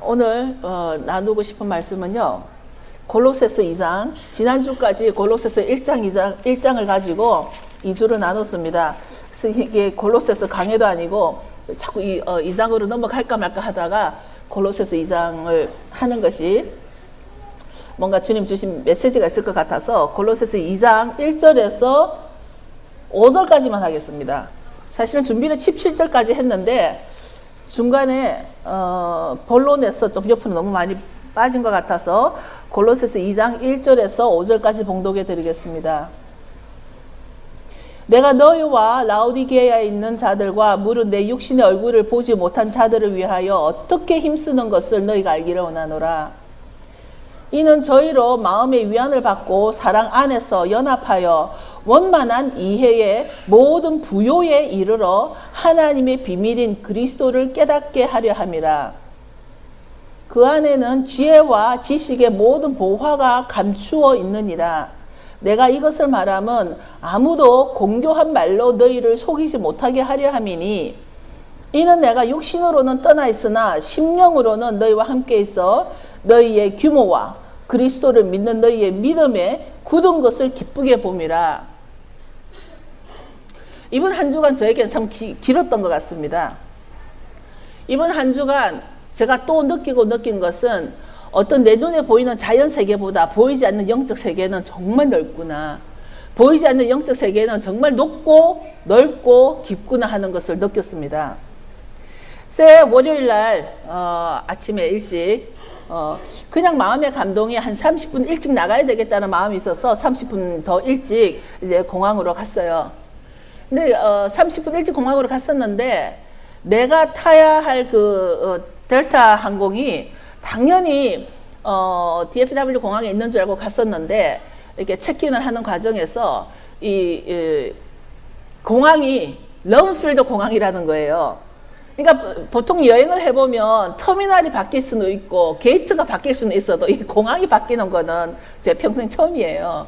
오늘 나누고 싶은 말씀은요. 골로새서 2장, 지난주까지 골로새서 1장을 가지고 2주를 나눴습니다. 그래서 이게 골로새서 강해도 아니고 자꾸 2장으로 넘어갈까 말까 하다가 골로새서 2장을 하는 것이 뭔가 주님 주신 메시지가 있을 것 같아서 골로새서 2장 1절에서 5절까지만 하겠습니다. 사실은 준비는 17절까지 했는데 중간에 본론에서 좀 옆으로 너무 많이 빠진 것 같아서 골로새서 2장 1절에서 5절까지 봉독해 드리겠습니다. 내가 너희와 라오디게아에 있는 자들과 무릇 내 육신의 얼굴을 보지 못한 자들을 위하여 어떻게 힘쓰는 것을 너희가 알기를 원하노라. 이는 저희로 마음의 위안을 받고 사랑 안에서 연합하여 원만한 이해의 모든 부요에 이르러 하나님의 비밀인 그리스도를 깨닫게 하려 함이라. 그 안에는 지혜와 지식의 모든 보화가 감추어 있느니라. 내가 이것을 말하면 아무도 공교한 말로 너희를 속이지 못하게 하려 함이니 이는 내가 육신으로는 떠나 있으나 심령으로는 너희와 함께 있어 너희의 규모와 그리스도를 믿는 너희의 믿음에 굳은 것을 기쁘게 봄이라. 이번 한 주간 저에게는 참 길었던 것 같습니다. 이번 한 주간 제가 또 느낀 것은 어떤 내 눈에 보이는 자연 세계보다 보이지 않는 영적 세계는 정말 넓구나. 보이지 않는 영적 세계는 정말 높고 넓고 깊구나 하는 것을 느꼈습니다. 그래서 월요일 날 아침에 일찍 그냥 마음의 감동이 한 30분 일찍 나가야 되겠다는 마음이 있어서 30분 더 일찍 이제 공항으로 갔어요. 근데 30분 일찍 공항으로 갔었는데 내가 타야 할 델타 항공이 당연히 DFW 공항에 있는 줄 알고 갔었는데 이렇게 체크인을 하는 과정에서 이 공항이 러브필드 공항이라는 거예요. 그러니까 보통 여행을 해보면 터미널이 바뀔 수는 있고 게이트가 바뀔 수는 있어도 이 공항이 바뀌는 거는 제 평생 처음이에요.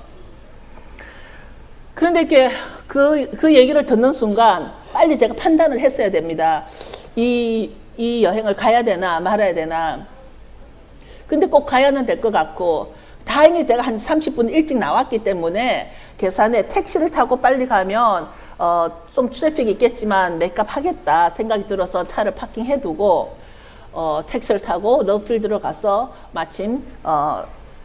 그런데 이렇게 그 얘기를 듣는 순간 빨리 제가 판단을 했어야 됩니다. 이 여행을 가야 되나 말아야 되나. 근데 꼭 가야는 될 것 같고 다행히 제가 한 30분 일찍 나왔기 때문에 계산에 택시를 타고 빨리 가면 좀 트래픽이 있겠지만 맥값 하겠다 생각이 들어서 차를 파킹해두고 택시를 타고 러브필드로 가서 마침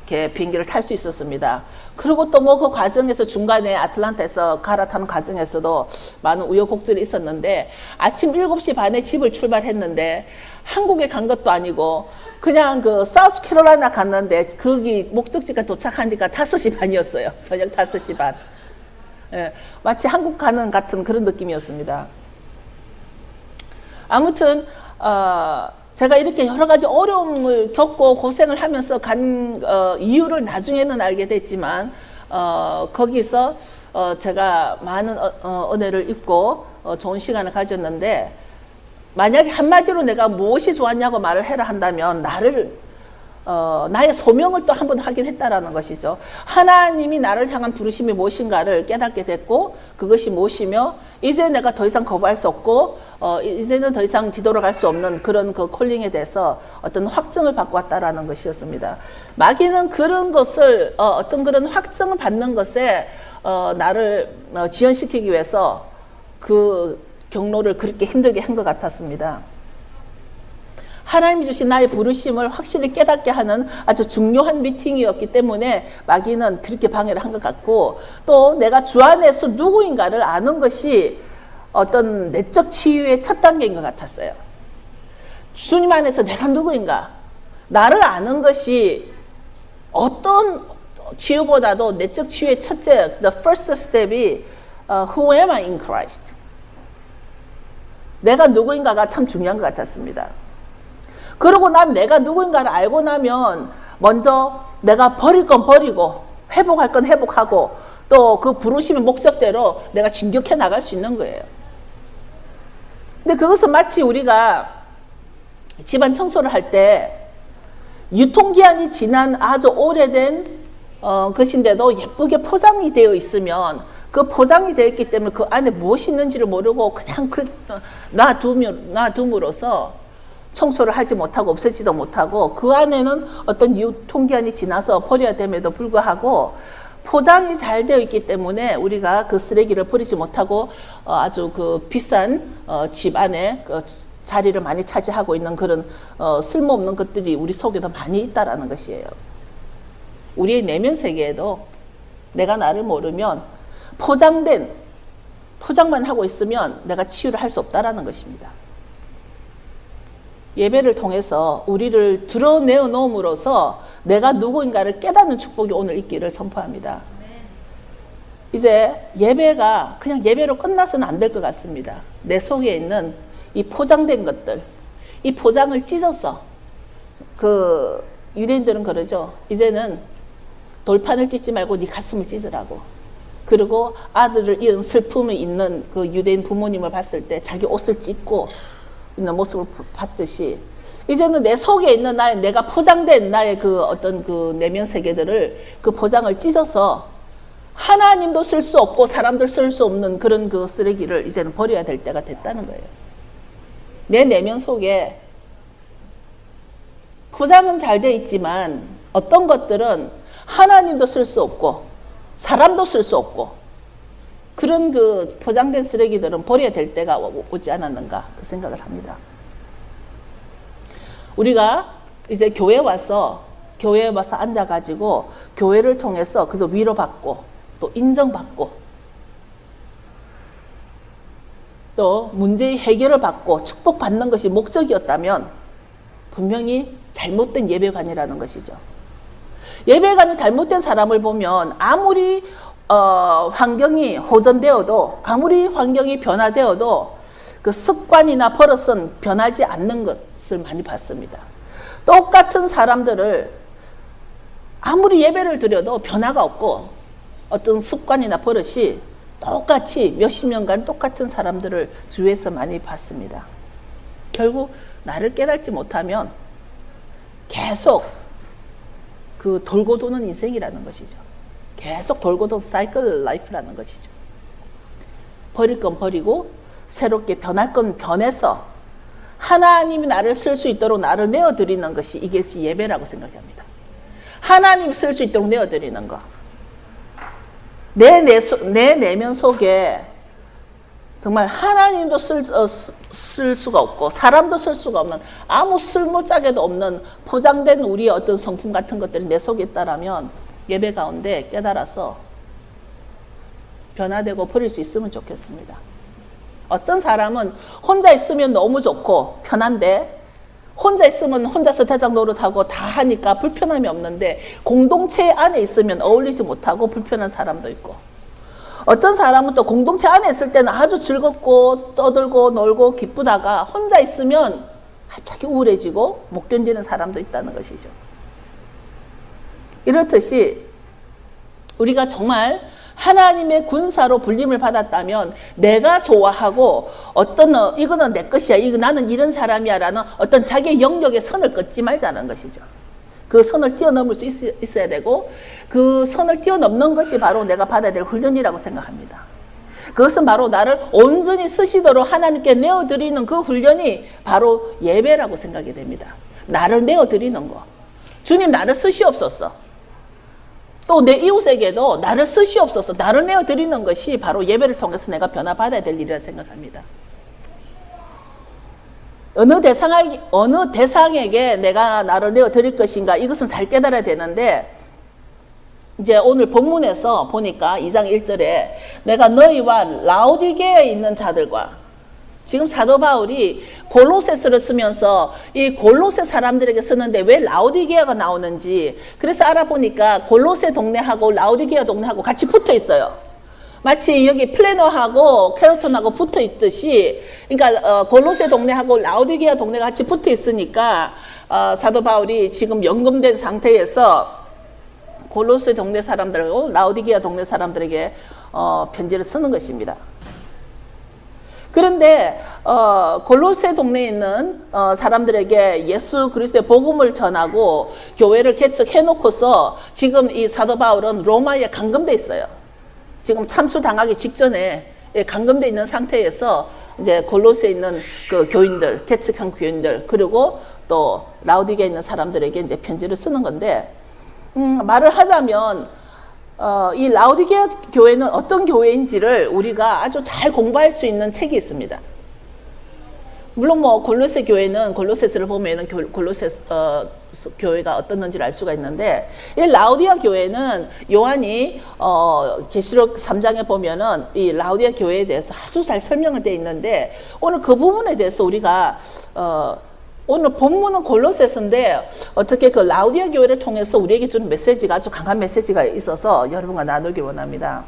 이렇게 비행기를 탈 수 있었습니다. 그리고 또 뭐 그 과정에서 중간에 아틀란타에서 갈아타는 과정에서도 많은 우여곡절이 있었는데 아침 7시 반에 집을 출발했는데 한국에 간 것도 아니고 그냥 사우스캐롤라이나 갔는데 거기 목적지가 도착하니까 5시 반이었어요. 저녁 5시 반. 예, 마치 한국 가는 같은 그런 느낌이었습니다. 아무튼 제가 이렇게 여러 가지 어려움을 겪고 고생을 하면서 간 이유를 나중에는 알게 됐지만 거기서 제가 많은 은혜를 입고 좋은 시간을 가졌는데 만약에 한마디로 내가 무엇이 좋았냐고 말을 해라 한다면 나의 소명을 또 한 번 확인했다라는 것이죠. 하나님이 나를 향한 부르심이 무엇인가를 깨닫게 됐고 그것이 무엇이며 이제 내가 더 이상 거부할 수 없고 이제는 더 이상 뒤돌아갈 수 없는 그런 그 콜링에 대해서 어떤 확증을 받고 왔다라는 것이었습니다. 마귀는 그런 것을 어떤 그런 확증을 받는 것에 나를 지연시키기 위해서 그 경로를 그렇게 힘들게 한 것 같았습니다. 하나님이 주신 나의 부르심을 확실히 깨닫게 하는 아주 중요한 미팅이었기 때문에 마귀는 그렇게 방해를 한 것 같고 또 내가 주 안에서 누구인가를 아는 것이 어떤 내적 치유의 첫 단계인 것 같았어요. 주님 안에서 내가 누구인가 나를 아는 것이 어떤 치유보다도 내적 치유의 첫째 the first step이 who am I in Christ 내가 누구인가가 참 중요한 것 같았습니다. 그러고 나면 내가 누구인가를 알고 나면 먼저 내가 버릴 건 버리고 회복할 건 회복하고 또 그 부르심의 목적대로 내가 진격해 나갈 수 있는 거예요. 근데 그것은 마치 우리가 집안 청소를 할 때 유통기한이 지난 아주 오래된 것인데도 예쁘게 포장이 되어 있으면 그 포장이 되어 있기 때문에 그 안에 무엇이 있는지를 모르고 그냥 놔둠으로써 청소를 하지 못하고 없애지도 못하고 그 안에는 어떤 유통기한이 지나서 버려야 됨에도 불구하고 포장이 잘 되어 있기 때문에 우리가 그 쓰레기를 버리지 못하고 아주 그 비싼 집 안에 그 자리를 많이 차지하고 있는 그런 쓸모없는 것들이 우리 속에도 많이 있다라는 것이에요. 우리의 내면 세계에도 내가 나를 모르면 포장만 하고 있으면 내가 치유를 할 수 없다라는 것입니다. 예배를 통해서 우리를 드러내어 놓음으로써 내가 누구인가를 깨닫는 축복이 오늘 있기를 선포합니다. 이제 예배가 그냥 예배로 끝나서는 안 될 것 같습니다. 내 속에 있는 이 포장된 것들, 이 포장을 찢어서 그 유대인들은 그러죠. 이제는 돌판을 찢지 말고 네 가슴을 찢으라고. 그리고 아들을 잃은 슬픔이 있는 그 유대인 부모님을 봤을 때 자기 옷을 찢고 있는 모습을 봤듯이 이제는 내 속에 있는 내가 포장된 나의 그 어떤 그 내면 세계들을 그 포장을 찢어서 하나님도 쓸 수 없고 사람들 쓸 수 없는 그런 그 쓰레기를 이제는 버려야 될 때가 됐다는 거예요. 내 내면 속에 포장은 잘 돼 있지만 어떤 것들은 하나님도 쓸 수 없고 사람도 쓸 수 없고 그런 그 포장된 쓰레기들은 버려야 될 때가 오지 않았는가 그 생각을 합니다. 우리가 이제 교회에 와서 앉아가지고 교회를 통해서 그래서 위로받고 또 인정받고 또 문제의 해결을 받고 축복받는 것이 목적이었다면 분명히 잘못된 예배관이라는 것이죠. 예배관이 잘못된 사람을 보면 아무리 환경이 호전되어도 아무리 환경이 변화되어도 그 습관이나 버릇은 변하지 않는 것을 많이 봤습니다. 똑같은 사람들을 아무리 예배를 드려도 변화가 없고 어떤 습관이나 버릇이 똑같이 몇십 년간 똑같은 사람들을 주위에서 많이 봤습니다. 결국 나를 깨닫지 못하면 계속 그 돌고 도는 인생이라는 것이죠. 계속 돌고 도는 사이클 라이프라는 것이죠. 버릴 건 버리고 새롭게 변할 건 변해서 하나님이 나를 쓸 수 있도록 나를 내어드리는 것이 이것이 예배라고 생각합니다. 하나님이 쓸 수 있도록 내어드리는 것. 내 내면 속에 정말 하나님도 쓸 수가 없고 사람도 쓸 수가 없는 아무 쓸모짝에도 없는 포장된 우리의 어떤 성품 같은 것들이 내 속에 있다라면 예배 가운데 깨달아서 변화되고 버릴 수 있으면 좋겠습니다. 어떤 사람은 혼자 있으면 너무 좋고 편한데 혼자 있으면 혼자서 대장 노릇하고 다 하니까 불편함이 없는데 공동체 안에 있으면 어울리지 못하고 불편한 사람도 있고 어떤 사람은 또 공동체 안에 있을 때는 아주 즐겁고 떠들고 놀고 기쁘다가 혼자 있으면 갑자기 우울해지고 못 견디는 사람도 있다는 것이죠. 이렇듯이 우리가 정말 하나님의 군사로 불림을 받았다면 내가 좋아하고 어떤 이거는 내 것이야, 이거 나는 이런 사람이야 라는 어떤 자기의 영역의 선을 긋지 말자는 것이죠. 그 선을 뛰어넘을 수 있어야 되고 그 선을 뛰어넘는 것이 바로 내가 받아야 될 훈련이라고 생각합니다. 그것은 바로 나를 온전히 쓰시도록 하나님께 내어드리는 그 훈련이 바로 예배라고 생각이 됩니다. 나를 내어드리는 거. 주님 나를 쓰시옵소서. 또 내 이웃에게도 나를 쓰시옵소서. 나를 내어드리는 것이 바로 예배를 통해서 내가 변화받아야 될 일이라 생각합니다. 어느 대상에게 내가 나를 내어드릴 것인가 이것은 잘 깨달아야 되는데 이제 오늘 본문에서 보니까 2장 1절에 내가 너희와 라오디게에 있는 자들과 지금 사도 바울이 골로새서를 쓰면서 이 골로새 사람들에게 쓰는데 왜 라오디게아가 나오는지 그래서 알아보니까 골로새 동네하고 라오디게아 동네하고 같이 붙어 있어요. 마치 여기 플래너하고 캐롤톤하고 붙어 있듯이 그러니까 골로새 동네하고 라오디게아 동네가 같이 붙어 있으니까 사도 바울이 지금 연금된 상태에서 골로새 동네 사람들하고 라오디게아 동네 사람들에게 편지를 쓰는 것입니다. 그런데 골로새 동네에 있는 사람들에게 예수 그리스도의 복음을 전하고 교회를 개척해놓고서 지금 이 사도 바울은 로마에 감금돼 있어요. 지금 참수당하기 직전에 감금돼 있는 상태에서 이제 골로새에 있는 그 교인들, 개척한 교인들, 그리고 또 라우디게에 있는 사람들에게 이제 편지를 쓰는 건데, 말을 하자면 이 라우디게아 교회는 어떤 교회인지를 우리가 아주 잘 공부할 수 있는 책이 있습니다. 물론 뭐 골로새 교회는 골로새서를 보면은 골로새 교회가 어떻는지를 알 수가 있는데, 이 라우디아 교회는 요한이 계시록 3장에 보면은 이 라우디아 교회에 대해서 아주 잘 설명을 되어 있는데, 오늘 그 부분에 대해서 우리가 오늘 본문은 골로새서인데 어떻게 그 라우디아 교회를 통해서 우리에게 주는 메시지가 아주 강한 메시지가 있어서 여러분과 나누기 원합니다.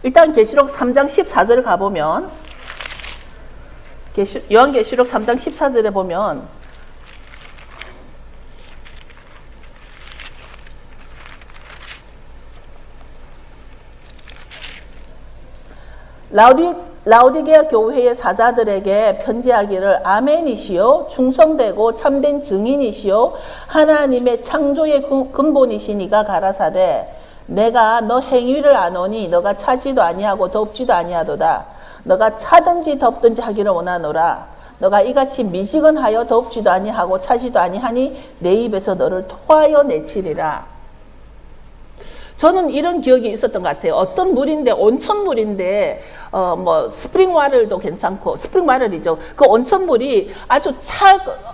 일단 계시록 3장 14절을 가보면, 요한계시록 3장 14절에 보면 라우디게아 교회의 사자들에게 편지하기를 아멘이시요 충성되고 참된 증인이시요 하나님의 창조의 근본이시니가 가라사대 내가 너 행위를 아노니 너가 차지도 아니하고 덥지도 아니하도다. 너가 차든지 덥든지 하기를 원하노라. 너가 이같이 미지근하여 덥지도 아니하고 차지도 아니하니 내 입에서 너를 토하여 내치리라. 저는 이런 기억이 있었던 것 같아요. 어떤 물인데, 온천물인데 뭐 스프링 와터도 괜찮고, 스프링 와터이죠. 그 온천물이 아주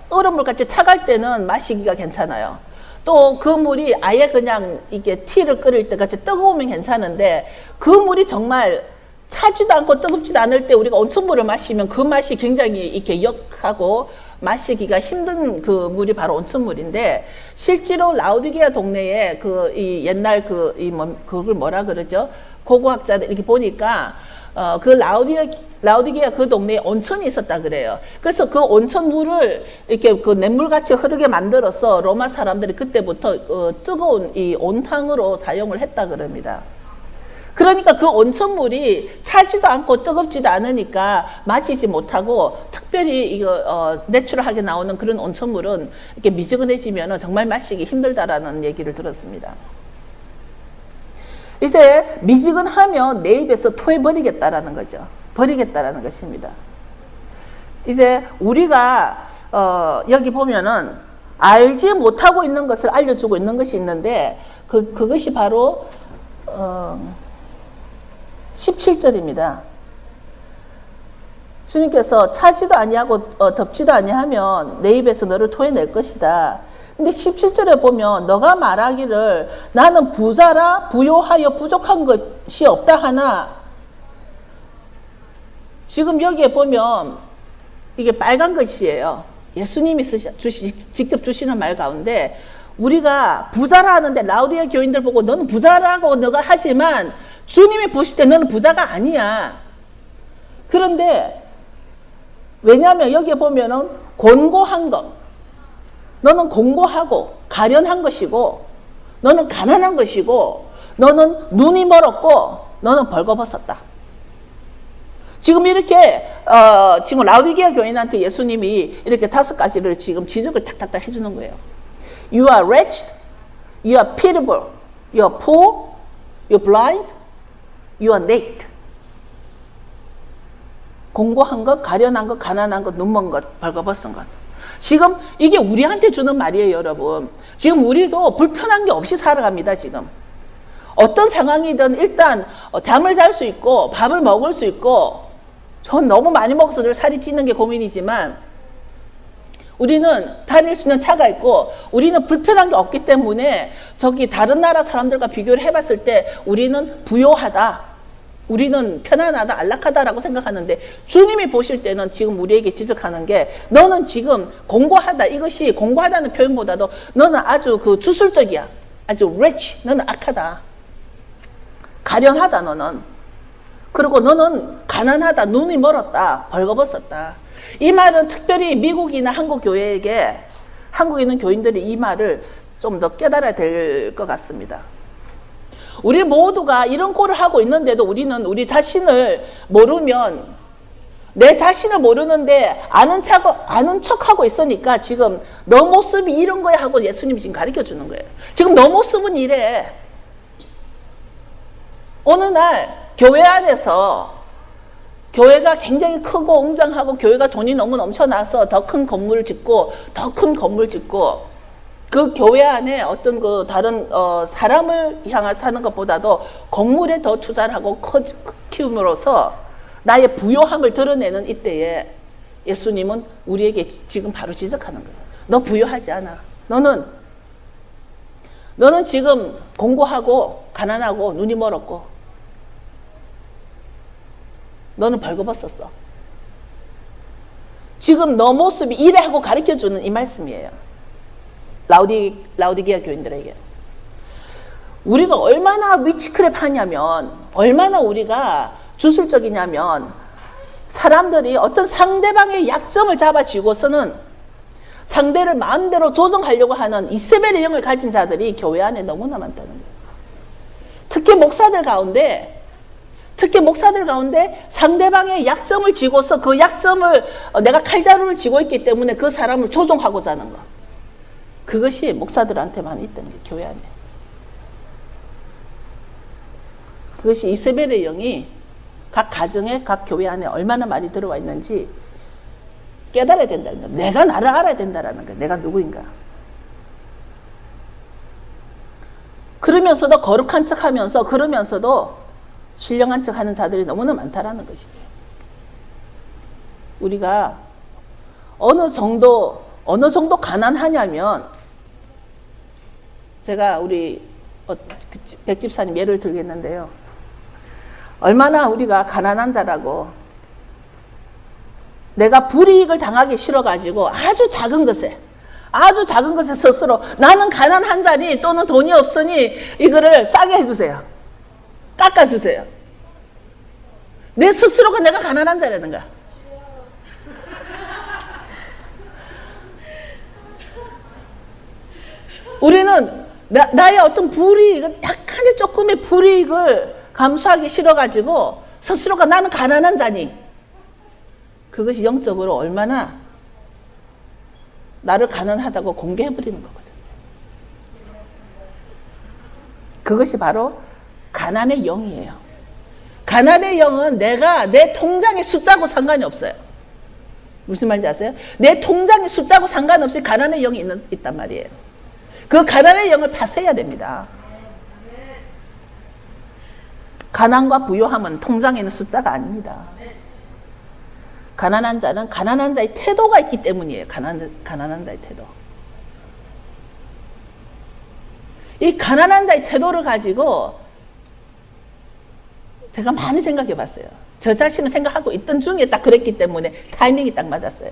얼음물 같이 차갈 때는 마시기가 괜찮아요. 또 그 물이 아예 그냥 이게 티를 끓일 때 같이 뜨거우면 괜찮은데, 그 물이 정말 차지도 않고 뜨겁지도 않을 때 우리가 온천물을 마시면 그 맛이 굉장히 이렇게 역하고 마시기가 힘든 그 물이 바로 온천물인데, 실제로 라우디게아 동네에 이 옛날 그걸 뭐라 그러죠? 고고학자들 이렇게 보니까 그 라우디게아 그 동네에 온천이 있었다 그래요. 그래서 그 온천물을 이렇게 그 냇물같이 흐르게 만들어서 로마 사람들이 그때부터 뜨거운 이 온탕으로 사용을 했다 그럽니다. 그러니까 그 온천물이 차지도 않고 뜨겁지도 않으니까 마시지 못하고, 특별히 이거 내추럴하게 나오는 그런 온천물은 이렇게 미지근해지면 정말 마시기 힘들다라는 얘기를 들었습니다. 이제 미지근하면 내 입에서 토해버리겠다라는 거죠. 버리겠다라는 것입니다. 이제 우리가 여기 보면은 알지 못하고 있는 것을 알려주고 있는 것이 있는데, 그것이 바로 17절입니다. 주님께서 차지도 아니하고 덥지도 아니하면 내 입에서 너를 토해낼 것이다. 근데 17절에 보면 너가 말하기를 나는 부자라 부요하여 부족한 것이 없다 하나, 지금 여기에 보면 이게 빨간 것이에요. 예수님이 직접 주시는 말 가운데, 우리가 부자라 하는데 라우디아 교인들 보고 너는 부자라고 너가 하지만 주님이 보실 때 너는 부자가 아니야. 그런데 왜냐하면 여기에 보면은 곤고한 것, 너는 공고하고 가련한 것이고, 너는 가난한 것이고, 너는 눈이 멀었고, 너는 벌거벗었다. 지금 이렇게 지금 라우디게아 교인한테 예수님이 이렇게 5가지를 지금 지적을 탁탁탁 해주는 거예요. You are wretched, you are pitiable, you are poor, you are blind, you are naked. 공고한 것, 가련한 것, 가난한 것, 눈먼 것, 벌거벗은 것. 지금 이게 우리한테 주는 말이에요, 여러분. 지금 우리도 불편한 게 없이 살아갑니다, 지금. 어떤 상황이든 일단 잠을 잘 수 있고 밥을 먹을 수 있고, 전 너무 많이 먹어서 늘 살이 찌는 게 고민이지만, 우리는 다닐 수 있는 차가 있고, 우리는 불편한 게 없기 때문에 저기 다른 나라 사람들과 비교를 해봤을 때 우리는 부요하다, 우리는 편안하다, 안락하다라고 생각하는데, 주님이 보실 때는 지금 우리에게 지적하는 게, 너는 지금 공고하다, 이것이 공고하다는 표현보다도 너는 아주 그 주술적이야, 아주 rich, 너는 악하다, 가련하다 너는, 그리고 너는 가난하다, 눈이 멀었다, 벌거벗었다. 이 말은 특별히 미국이나 한국 교회에게, 한국에 있는 교인들이 이 말을 좀 더 깨달아야 될 것 같습니다. 우리 모두가 이런 꼴을 하고 있는데도 우리는 우리 자신을 모르면, 내 자신을 모르는데 아는 척하고 있으니까 지금 너 모습이 이런 거야 하고 예수님이 지금 가르쳐 주는 거예요. 지금 너 모습은 이래. 어느 날 교회 안에서 교회가 굉장히 크고 웅장하고 교회가 돈이 너무 넘쳐나서 더 큰 건물을 짓고 더 큰 건물 짓고 그 교회 안에 어떤 그 다른 사람을 향해 사는 것보다도 건물에 더 투자를 하고 키움으로써 나의 부요함을 드러내는 이때에 예수님은 우리에게 지금 바로 지적하는 거예요. 너 부요하지 않아. 너는 지금 공고하고 가난하고 눈이 멀었고 너는 벌거벗었어. 지금 너 모습이 이래 하고 가르쳐주는 이 말씀이에요. 라우디게아 교인들에게. 우리가 얼마나 위치크랩 하냐면, 얼마나 우리가 주술적이냐면, 사람들이 어떤 상대방의 약점을 잡아쥐고서는 상대를 마음대로 조정하려고 하는 이세벨의 영을 가진 자들이 교회 안에 너무나 많다는 거예요. 특히 목사들 가운데 상대방의 약점을 쥐고서 그 약점을 내가 칼자루를 쥐고 있기 때문에 그 사람을 조종하고자 하는 거. 그것이 목사들한테만 있던 게 교회 안에. 그것이 이세벨의 영이 각 가정에 각 교회 안에 얼마나 많이 들어와 있는지 깨달아야 된다는 거야. 내가 나를 알아야 된다는 거야. 내가 누구인가. 그러면서도 거룩한 척하면서 그러면서도 신령한 척하는 자들이 너무나 많다라는 것이에요. 우리가 어느 정도 가난하냐면 제가 우리 백집사님 예를 들겠는데요. 얼마나 우리가 가난한 자라고 내가 불이익을 당하기 싫어가지고 아주 작은 것에 스스로 나는 가난한 자니 또는 돈이 없으니 이거를 싸게 해주세요. 깎아주세요. 내 스스로가 내가 가난한 자라는 거야. 우리는 나의 어떤 불이익, 약간의 조금의 불이익을 감수하기 싫어가지고 스스로가 나는 가난한 자니 그것이 영적으로 얼마나 나를 가난하다고 공개해버리는 거거든. 그것이 바로 가난의 영이에요. 가난의 영은 내 통장의 숫자하고 상관이 없어요. 무슨 말인지 아세요? 내 통장의 숫자하고 상관없이 가난의 영이 있단 말이에요. 그 가난의 영을 파쇄해야 됩니다. 가난과 부요함은 통장에 있는 숫자가 아닙니다. 가난한 자는 가난한 자의 태도가 있기 때문이에요. 가난한 자의 태도. 이 가난한 자의 태도를 가지고 제가 많이 생각해 봤어요. 저 자신을 생각하고 있던 중에 딱 그랬기 때문에 타이밍이 딱 맞았어요.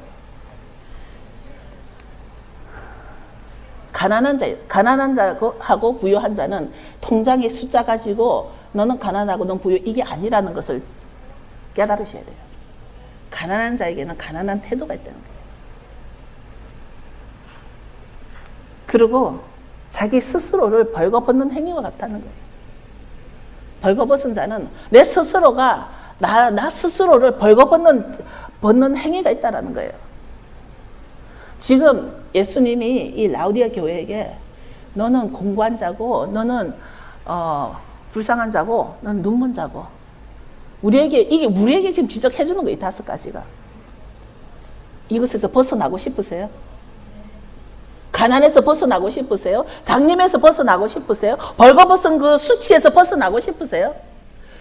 가난한 자하고 부유한 자는 통장의 숫자 가지고 너는 가난하고 넌 부유 이게 아니라는 것을 깨달으셔야 돼요. 가난한 자에게는 가난한 태도가 있다는 거예요. 그리고 자기 스스로를 벌거벗는 행위와 같다는 거예요. 벌거벗은 자는 내 스스로가 나 스스로를 벌거벗는 행위가 있다는 거예요. 지금 예수님이 이 라우디아 교회에게 너는 공고한 자고 너는 불쌍한 자고 너는 눈먼 자고 우리에게 지금 지적해 주는 거 이 5가지가. 이것에서 벗어나고 싶으세요? 가난에서 벗어나고 싶으세요? 장님에서 벗어나고 싶으세요? 벌거벗은 그 수치에서 벗어나고 싶으세요?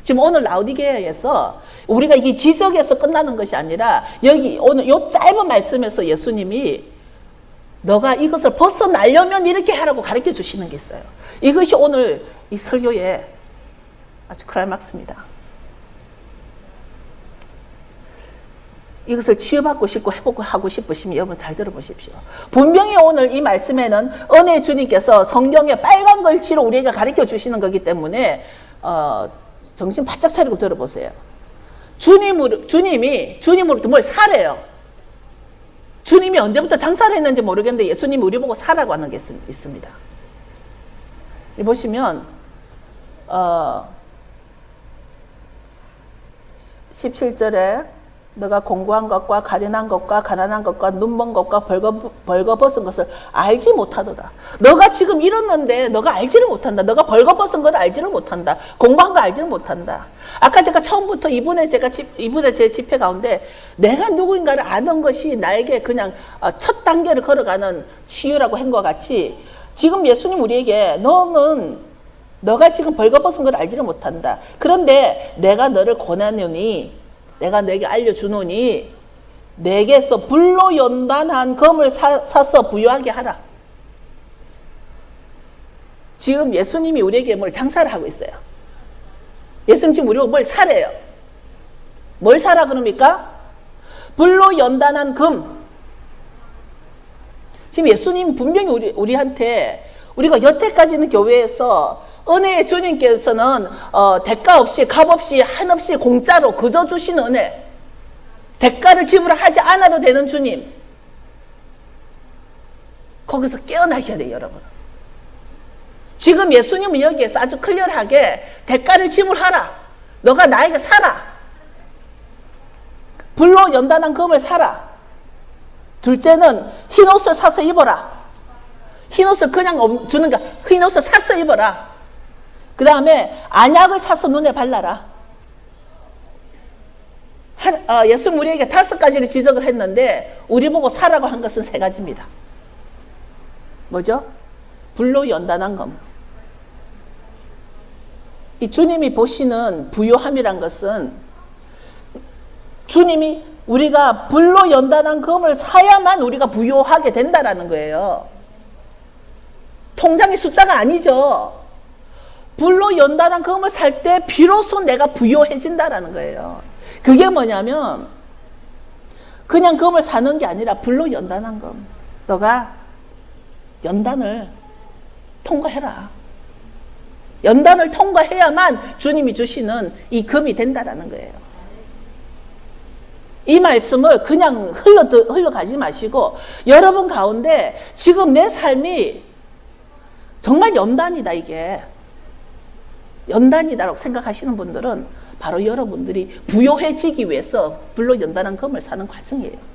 지금 오늘 라우디게아에서 우리가 이게 지적에서 끝나는 것이 아니라 여기 오늘 요 짧은 말씀에서 예수님이 너가 이것을 벗어나려면 이렇게 하라고 가르쳐 주시는 게 있어요. 이것이 오늘 이 설교의 아주 클라이막스입니다. 이것을 치유받고 싶고 회복하고 싶으시면 여러분 잘 들어보십시오. 분명히 오늘 이 말씀에는 은혜의 주님께서 성경에 빨간 글씨로 우리에게 가르쳐 주시는 거기 때문에 정신 바짝 차리고 들어보세요. 주님으로부터 뭘 사래요. 주님이 언제부터 장사를 했는지 모르겠는데 예수님이 우리 보고 사라고 하는 게 있습니다. 보시면 17절에 너가 공고한 것과 가련한 것과 가난한 것과 눈먼 것과 벌거벗은 것을 알지 못하도다. 너가 지금 이렇는데 너가 알지를 못한다. 너가 벌거벗은 걸 알지를 못한다. 공부한 걸 알지를 못한다. 아까 제가 처음부터 이번에 제 집회 가운데 내가 누구인가를 아는 것이 나에게 그냥 첫 단계를 걸어가는 치유라고 한 것 같이 지금 예수님 우리에게 너가 지금 벌거벗은 걸 알지를 못한다. 그런데 내가 너를 권하노니 내가 너에게 알려주노니 내게서 불로 연단한 검을 사서 부유하게 하라. 지금 예수님이 우리에게 뭘 장사를 하고 있어요. 예수님 지금 우리가 뭘 사래요. 뭘 사라 그럽니까? 불로 연단한 금. 지금 예수님 분명히 우리한테 우리가 여태까지는 교회에서 은혜의 주님께서는 대가 없이 값 없이 한없이 공짜로 그저 주시는 은혜, 대가를 지불하지 않아도 되는 주님, 거기서 깨어나셔야 돼요. 여러분. 지금 예수님은 여기에서 아주 클리어하게 대가를 지불하라, 너가 나에게 사라, 불로 연단한 금을 사라, 둘째는 흰옷을 사서 입어라. 흰옷을 그냥 주는 게 흰옷을 사서 입어라. 그 다음에 안약을 사서 눈에 발라라. 예수님 우리에게 5가지를 지적을 했는데 우리 보고 사라고 한 것은 3가지입니다. 뭐죠? 불로 연단한 검. 이 주님이 보시는 부요함이란 것은 주님이 우리가 불로 연단한 검을 사야만 우리가 부요하게 된다라는 거예요. 통장의 숫자가 아니죠. 불로 연단한 금을 살 때 비로소 내가 부요해진다라는 거예요. 그게 뭐냐면 그냥 금을 사는 게 아니라 불로 연단한 금. 너가 연단을 통과해라. 연단을 통과해야만 주님이 주시는 이 금이 된다라는 거예요. 이 말씀을 그냥 흘러가지 마시고 여러분 가운데 지금 내 삶이 정말 연단이다, 이게. 연단이다라고 생각하시는 분들은 바로 여러분들이 부요해지기 위해서 불로 연단한 금을 사는 과정이에요.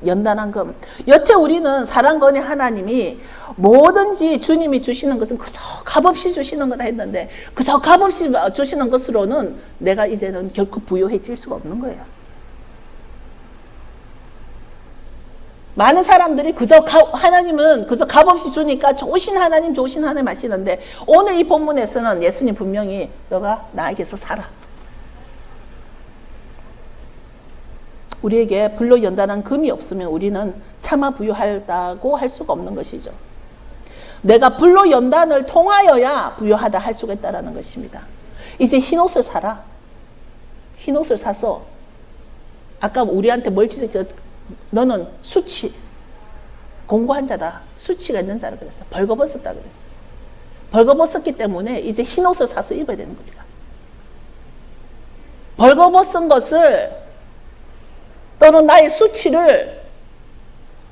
연단한 금. 여태 우리는 사랑건의 하나님이 뭐든지 주님이 주시는 것은 그저 값없이 주시는 거다 했는데 그저 값없이 주시는 것으로는 내가 이제는 결코 부요해질 수가 없는 거예요. 많은 사람들이 하나님은 그저 값없이 주니까 좋으신 하나님 하시는데 오늘 이 본문에서는 예수님 분명히 너가 나에게서 살아. 우리에게 불로 연단한 금이 없으면 우리는 차마 부유하다고 할 수가 없는 것이죠. 내가 불로 연단을 통하여야 부유하다 할 수가 있다는 것입니다. 이제 흰옷을 사라. 흰옷을 사서 아까 우리한테 뭘 지적했죠? 너는 수치, 공고한 자다. 수치가 있는 자라 그랬어요. 벌거벗었다 그랬어요. 벌거벗었기 때문에 이제 흰옷을 사서 입어야 되는 겁니다. 벌거벗은 것을 또는 나의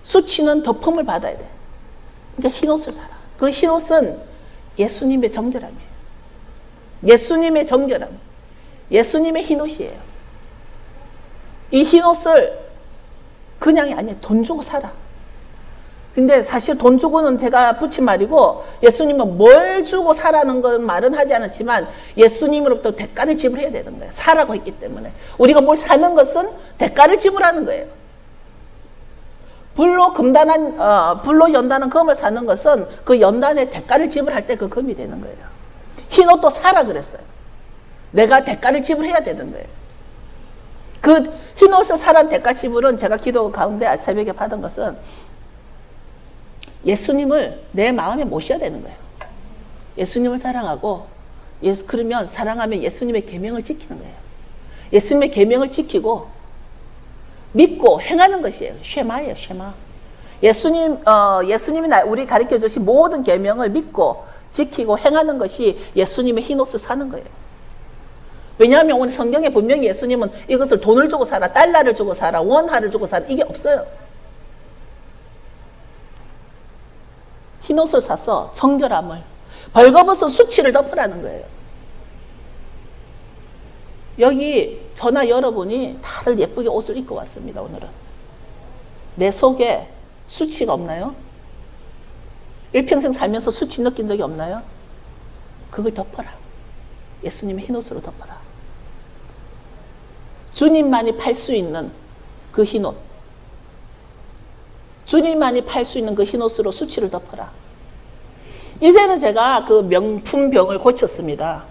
수치는 덮음을 받아야 돼. 이제 흰옷을 사라. 그 흰옷은 예수님의 정결함이에요. 예수님의 정결함. 예수님의 흰옷이에요. 이 흰옷을 그냥이 아니에요. 돈 주고 사라. 근데 사실 돈 주고는 제가 붙인 말이고 예수님은 뭘 주고 사라는 건 말은 하지 않았지만 예수님으로부터 대가를 지불해야 되는 거예요. 사라고 했기 때문에. 우리가 뭘 사는 것은 대가를 지불하는 거예요. 불로 연단한 금을 사는 것은 그 연단의 대가를 지불할 때 그 금이 되는 거예요. 흰옷도 사라 그랬어요. 내가 대가를 지불해야 되는 거예요. 그 흰옷을 사란 대가 지불은 제가 기도 가운데 새벽에 받은 것은 예수님을 내 마음에 모셔야 되는 거예요. 예수님을 사랑하고 그러면 사랑하면 예수님의 계명을 지키는 거예요. 예수님의 계명을 지키고 믿고 행하는 것이에요. 쉐마예요, 쉐마. 예수님이 우리 가르쳐 주신 모든 계명을 믿고 지키고 행하는 것이 예수님의 흰옷을 사는 거예요. 왜냐하면 오늘 성경에 분명히 예수님은 이것을 돈을 주고 사라, 달러를 주고 사라, 원화를 주고 사라, 이게 없어요. 흰옷을 사서 정결함을, 벌거벗은 수치를 덮으라는 거예요. 여기 저나 여러분이 다들 예쁘게 옷을 입고 왔습니다. 오늘은 내 속에 수치가 없나요? 일평생 살면서 수치 느낀 적이 없나요? 그걸 덮어라. 예수님의 흰옷으로 덮어라. 주님만이 팔 수 있는 그 흰옷, 주님만이 팔 수 있는 그 흰옷으로 수치를 덮어라. 이제는 제가 그 명품병을 고쳤습니다.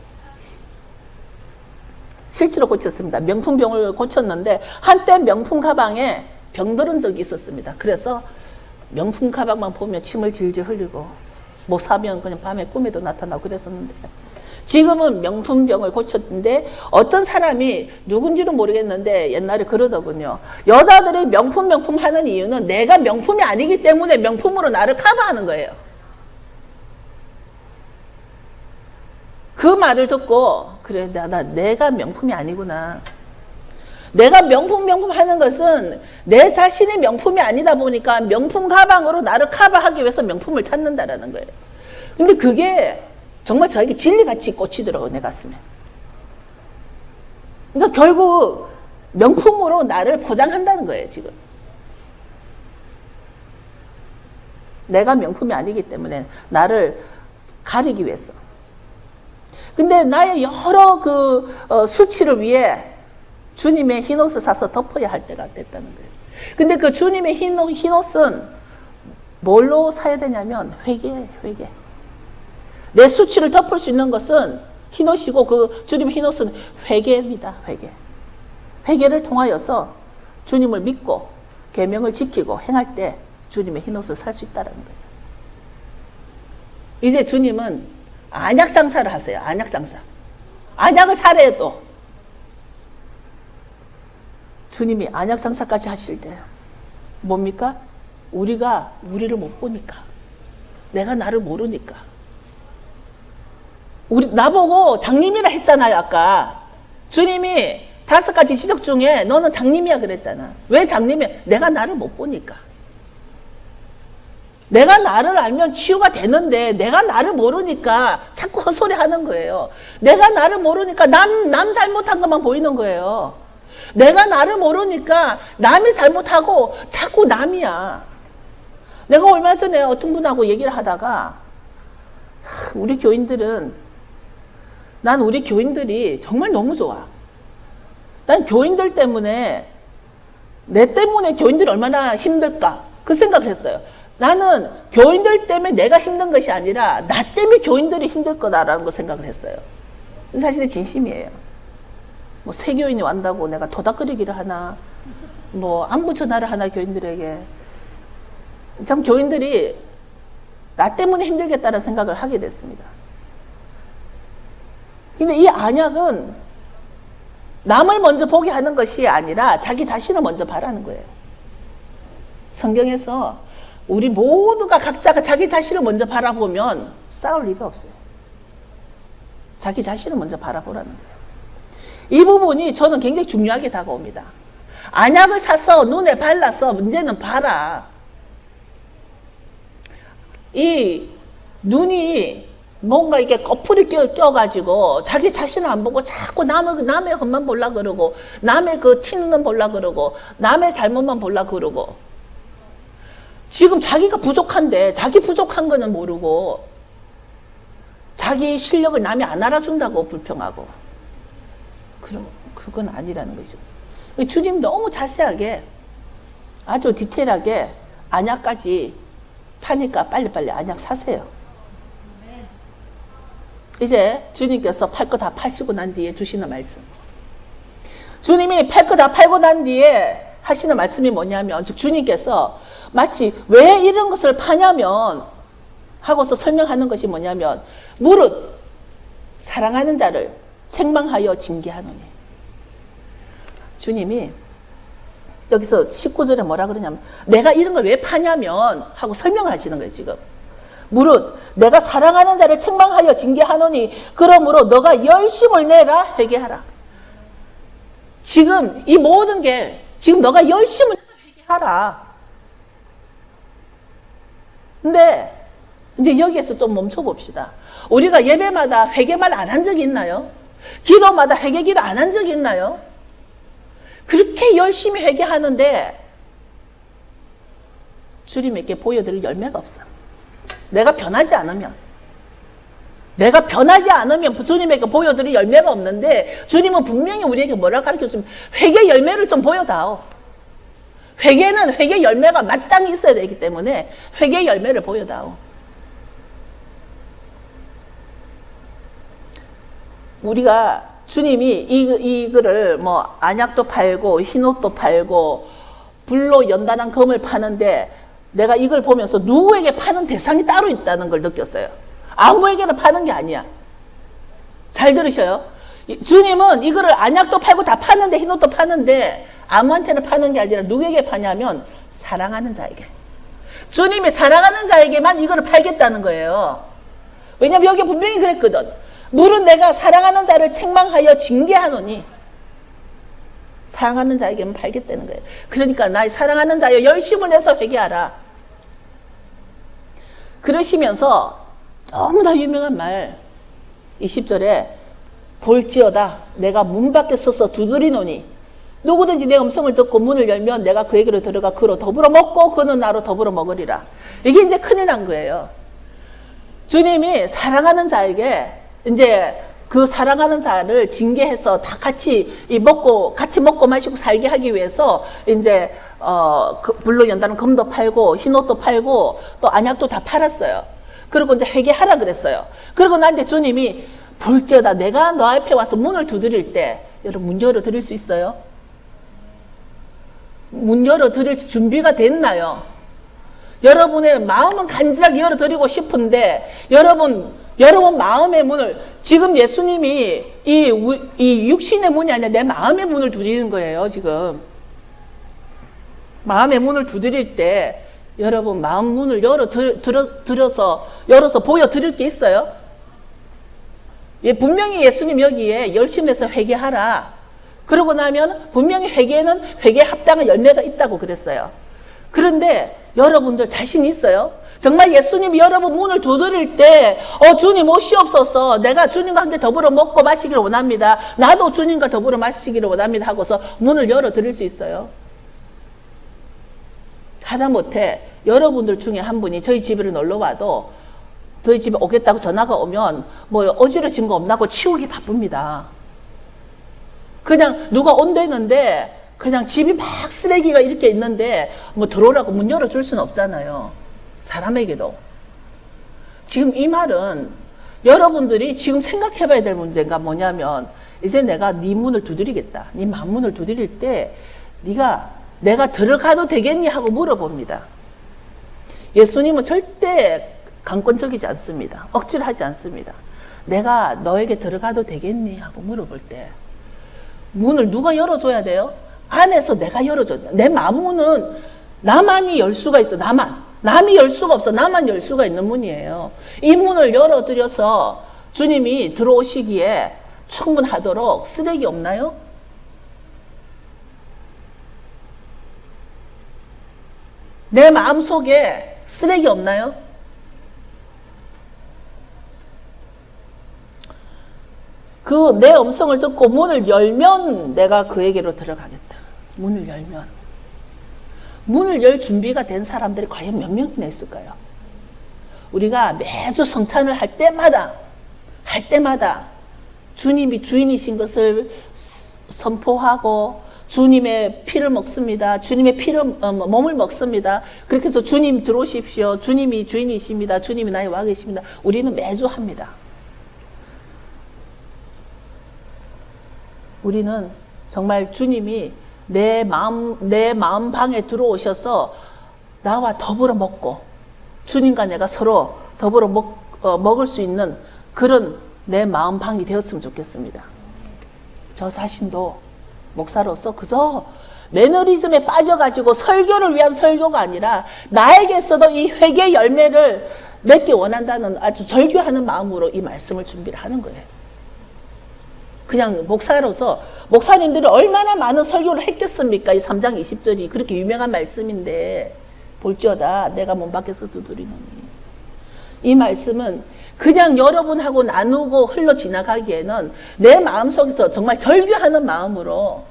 실제로 고쳤습니다. 명품병을 고쳤는데 한때 명품 가방에 병들은 적이 있었습니다. 그래서 명품 가방만 보면 침을 질질 흘리고 뭐 사면 그냥 밤에 꿈에도 나타나고 그랬었는데, 지금은 명품병을 고쳤는데 어떤 사람이 누군지는 모르겠는데 옛날에 그러더군요. 여자들이 명품 하는 이유는 내가 명품이 아니기 때문에 명품으로 나를 커버하는 거예요. 그 말을 듣고 그래, 내가 명품이 아니구나. 내가 명품 하는 것은 내 자신의 명품이 아니다 보니까 명품 가방으로 나를 커버하기 위해서 명품을 찾는다라는 거예요. 근데 그게 정말 저에게 진리같이 꽂히더라고요, 내 가슴에. 그러니까 결국 명품으로 나를 포장한다는 거예요, 지금. 내가 명품이 아니기 때문에 나를 가리기 위해서. 근데 나의 여러 수치를 위해 주님의 흰옷을 사서 덮어야 할 때가 됐다는 거예요. 근데 그 주님의 흰옷은 뭘로 사야 되냐면 회개예요, 회개. 내 수치를 덮을 수 있는 것은 흰옷이고 그 주님의 흰옷은 회개입니다, 회개. 회개를 통하여서 주님을 믿고 계명을 지키고 행할 때 주님의 흰옷을 살 수 있다는 거예요. 이제 주님은 안약 장사를 하세요, 안약 장사. 안약을 사래요, 또. 주님이 안약 장사까지 하실 때 뭡니까? 우리가 우리를 못 보니까, 내가 나를 모르니까. 나보고 장님이라 했잖아요, 아까. 주님이 5가지 지적 중에 너는 장님이야 그랬잖아. 왜 장님이야? 내가 나를 못 보니까. 내가 나를 알면 치유가 되는데 내가 나를 모르니까 자꾸 헛소리 하는 거예요. 내가 나를 모르니까 남 잘못한 것만 보이는 거예요. 내가 나를 모르니까 남이 잘못하고 자꾸 남이야. 내가 얼마 전에 어떤 분하고 얘기를 하다가 우리 교인들이 정말 너무 좋아. 난 교인들 때문에, 내 때문에 교인들이 얼마나 힘들까 그 생각을 했어요. 나는 교인들 때문에 내가 힘든 것이 아니라 나 때문에 교인들이 힘들 거다라는 거 생각을 했어요. 사실 진심이에요. 뭐 세교인이 완다고 내가 도닥거리기를 하나, 뭐 안부 전화를 하나 교인들에게. 참 교인들이 나 때문에 힘들겠다는 생각을 하게 됐습니다. 근데 이 안약은 남을 먼저 보게 하는 것이 아니라 자기 자신을 먼저 바라는 거예요. 성경에서 우리 모두가 각자가 자기 자신을 먼저 바라보면 싸울 일이 없어요. 자기 자신을 먼저 바라보라는 거예요. 이 부분이 저는 굉장히 중요하게 다가옵니다. 안약을 사서 눈에 발라서 문제는 봐라. 이 눈이 뭔가 이게 꺼풀이 껴가지고 자기 자신을 안 보고 자꾸 남의 헛만 보려고 그러고, 남의 그 티는 보려고 그러고, 남의 잘못만 보려고 그러고, 지금 자기가 부족한데 자기 부족한 거는 모르고 자기 실력을 남이 안 알아준다고 불평하고, 그건 아니라는 거죠. 주님 너무 자세하게 아주 디테일하게 안약까지 파니까 빨리빨리 안약 사세요. 이제 주님께서 팔 거 다 파시고 난 뒤에 주시는 말씀. 주님이 팔 거 다 팔고 난 뒤에 하시는 말씀이 뭐냐면, 즉 주님께서 마치 왜 이런 것을 파냐면 하고서 설명하는 것이 뭐냐면, 무릇 사랑하는 자를 책망하여 징계하노니. 주님이 여기서 19절에 뭐라 그러냐면, 내가 이런 걸 왜 파냐면 하고 설명을 하시는 거예요, 지금. 무릇 내가 사랑하는 자를 책망하여 징계하노니 그러므로 너가 열심을 내라, 회개하라. 지금 이 모든 게 지금 너가 열심을 해서 회개하라. 근데 이제 여기에서 좀 멈춰 봅시다. 우리가 예배마다 회개만 안 한 적이 있나요? 기도마다 회개기도 안 한 적이 있나요? 그렇게 열심히 회개하는데 주님에게 보여드릴 열매가 없어요. 내가 변하지 않으면 주님에게 보여드릴 열매가 없는데, 주님은 분명히 우리에게 뭐라 가르쳐주면 회개 열매를 좀 보여다오. 회개는 회개 열매가 마땅히 있어야 되기 때문에 회개 열매를 보여다오. 우리가 주님이 이거를 뭐 안약도 팔고 흰옷도 팔고 불로 연단한 금을 파는데, 내가 이걸 보면서 누구에게 파는 대상이 따로 있다는 걸 느꼈어요. 아무에게나 파는 게 아니야. 잘 들으셔요. 주님은 이거를 안약도 팔고 다 파는데, 흰옷도 파는데 아무한테나 파는 게 아니라 누구에게 파냐면 사랑하는 자에게. 주님이 사랑하는 자에게만 이거를 팔겠다는 거예요. 왜냐하면 여기 분명히 그랬거든. 물은 내가 사랑하는 자를 책망하여 징계하노니 사랑하는 자에게만 팔겠다는 거예요. 그러니까 나의 사랑하는 자여 열심을 내서 회개하라. 그러시면서 너무나 유명한 말 20절에 볼지어다 내가 문 밖에 서서 두드리노니 누구든지 내 음성을 듣고 문을 열면 내가 그에게로 들어가 그로 더불어 먹고 그는 나로 더불어 먹으리라. 이게 이제 큰일 난 거예요. 주님이 사랑하는 자에게 이제 그 사랑하는 자를 징계해서 다 같이 먹고 마시고 살게 하기 위해서 이제 그 불로 연다는 금도 팔고 흰옷도 팔고 또 안약도 다 팔았어요. 그리고 이제 회개하라 그랬어요. 그리고 나한테 주님이 볼지어다 내가 너 앞에 와서 문을 두드릴 때, 여러분 문 열어 드릴 수 있어요? 문 열어 드릴 준비가 됐나요? 여러분의 마음은 간절하게 열어 드리고 싶은데 여러분 마음의 문을, 지금 예수님이 이 육신의 문이 아니라 내 마음의 문을 두드리는 거예요. 지금 마음의 문을 두드릴 때 여러분 마음 문을 열어서 보여드릴 게 있어요? 예, 분명히 예수님 여기에 열심히 해서 회개하라. 그러고 나면 분명히 회개에는 회개에 합당한 열매가 있다고 그랬어요. 그런데 여러분들 자신 있어요? 정말 예수님이 여러분 문을 두드릴 때 주님 오시옵소서, 내가 주님과 함께 더불어 먹고 마시기를 원합니다, 나도 주님과 더불어 마시기를 원합니다 하고서 문을 열어드릴 수 있어요? 하다못해 여러분들 중에 한 분이 저희 집으로 놀러와도 저희 집에 오겠다고 전화가 오면 뭐 어지러진 거 없나고 치우기 바쁩니다. 그냥 누가 온다는데 그냥 집이 막 쓰레기가 이렇게 있는데 뭐 들어오라고 문 열어줄 수는 없잖아요. 사람에게도. 지금 이 말은 여러분들이 지금 생각해봐야 될 문제가 뭐냐면, 이제 내가 네 문을 두드리겠다. 네 마음 문을 두드릴 때 내가 들어가도 되겠니 하고 물어봅니다. 예수님은 절대 강권적이지 않습니다. 억지로 하지 않습니다. 내가 너에게 들어가도 되겠니 하고 물어볼 때 문을 누가 열어줘야 돼요? 안에서 내가 열어줘야 돼. 내 마음 문은 나만이 열 수가 있어. 남이 열 수가 없어. 나만 열 수가 있는 문이에요. 이 문을 열어드려서 주님이 들어오시기에 충분하도록 쓰레기 없나요? 내 마음속에 쓰레기 없나요? 그 내 음성을 듣고 문을 열면 내가 그에게로 들어가겠다. 문을 열면. 문을 열 준비가 된 사람들이 과연 몇 명이나 있을까요? 우리가 매주 성찬을 할 때마다 주님이 주인이신 것을 선포하고 주님의 피를 먹습니다. 주님의 몸을 먹습니다. 그렇게 해서 주님 들어오십시오. 주님이 주인이십니다. 주님이 나의 와 계십니다. 우리는 매주 합니다. 우리는 정말 주님이 내 마음 방에 들어오셔서 나와 더불어 먹고 주님과 내가 서로 더불어 먹을 수 있는 그런 내 마음 방이 되었으면 좋겠습니다. 저 자신도 목사로서 그저 매너리즘에 빠져가지고 설교를 위한 설교가 아니라 나에게서도 이 회개 열매를 맺기 원한다는 아주 절규하는 마음으로 이 말씀을 준비를 하는 거예요. 그냥 목사로서 목사님들이 얼마나 많은 설교를 했겠습니까? 이 3장 20절이 그렇게 유명한 말씀인데 볼지어다 내가 문 밖에서 두드리노니. 이 말씀은 그냥 여러분하고 나누고 흘러 지나가기에는 내 마음속에서 정말 절규하는 마음으로